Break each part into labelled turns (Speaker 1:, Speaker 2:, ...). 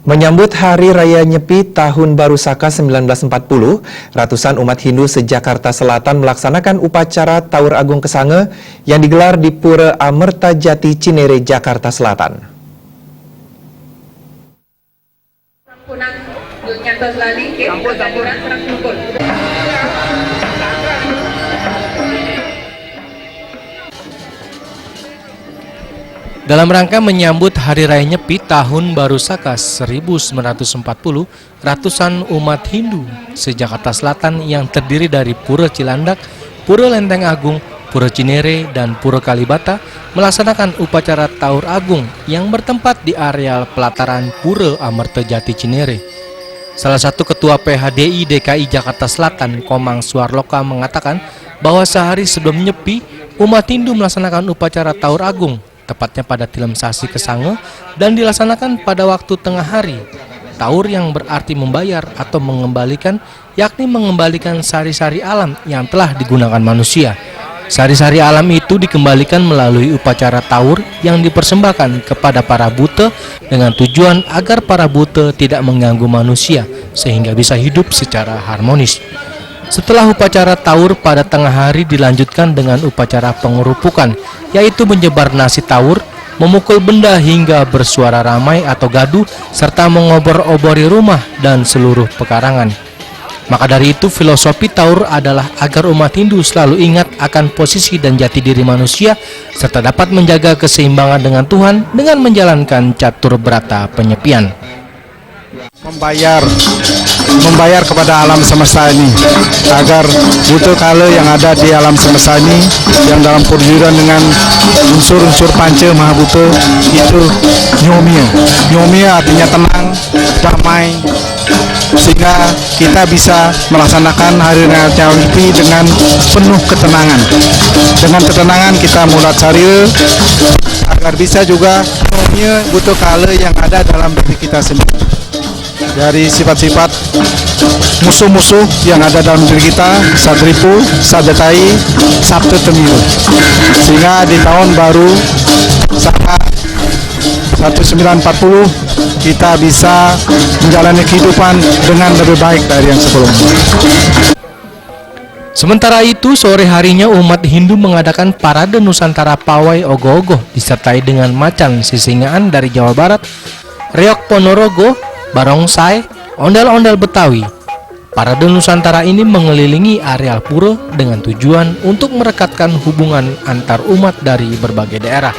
Speaker 1: Menyambut Hari Raya Nyepi Tahun Baru Saka 1940, ratusan umat Hindu se-Jakarta Selatan melaksanakan upacara Taur Agung Kesange yang digelar di Pura Amertajati Cinere, Jakarta Selatan.
Speaker 2: Dalam rangka menyambut Hari Raya Nyepi Tahun Baru Saka 1940, ratusan umat Hindu se-Jakarta Selatan yang terdiri dari Pura Cilandak, Pura Lenteng Agung, Pura Cinere, dan Pura Kalibata melaksanakan upacara Taur Agung yang bertempat di areal pelataran Pura Amertajati Cinere. Salah satu ketua PHDI DKI Jakarta Selatan, Komang Suarloka, mengatakan bahwa sehari sebelum Nyepi, umat Hindu melaksanakan upacara Taur Agung tepatnya pada Tilem Sasi Kesange dan dilaksanakan pada waktu tengah hari. Taur yang berarti membayar atau mengembalikan, yakni mengembalikan sari-sari alam yang telah digunakan manusia. Sari-sari alam itu dikembalikan melalui upacara taur yang dipersembahkan kepada para buta dengan tujuan agar para buta tidak mengganggu manusia sehingga bisa hidup secara harmonis. Setelah upacara taur pada tengah hari dilanjutkan dengan upacara pengerupukan, yaitu menyebar nasi taur, memukul benda hingga bersuara ramai atau gaduh, serta mengobor-obori rumah dan seluruh pekarangan. Maka dari itu filosofi taur adalah agar umat Hindu selalu ingat akan posisi dan jati diri manusia, serta dapat menjaga keseimbangan dengan Tuhan dengan menjalankan catur brata penyepian.
Speaker 3: Membayar kepada alam semesta ini agar butuh kala yang ada di alam semesta ini yang dalam perjudian dengan unsur-unsur panca mahabuta itu nyomia artinya tenang, damai, sehingga kita bisa melaksanakan Hari Raya Nyepi dengan penuh ketenangan. Dengan ketenangan kita mulat cari agar bisa juga nyomia butuh kala yang ada dalam diri kita sendiri. Dari sifat-sifat musuh-musuh yang ada dalam diri kita, sadripu, sadetai, sabtu temiru. Sehingga di tahun baru Saka 1940 kita bisa menjalani kehidupan dengan lebih baik dari yang sebelumnya.
Speaker 2: Sementara itu, sore harinya umat Hindu mengadakan parade Nusantara Pawai Ogoh-ogoh disertai dengan macan sisingaan dari Jawa Barat, reok Ponorogo, barongsai, ondel-ondel Betawi. Parade Nusantara ini mengelilingi areal pura dengan tujuan untuk merekatkan hubungan antar umat dari berbagai daerah.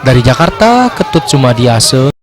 Speaker 2: Dari Jakarta, Ketut Sumadiase.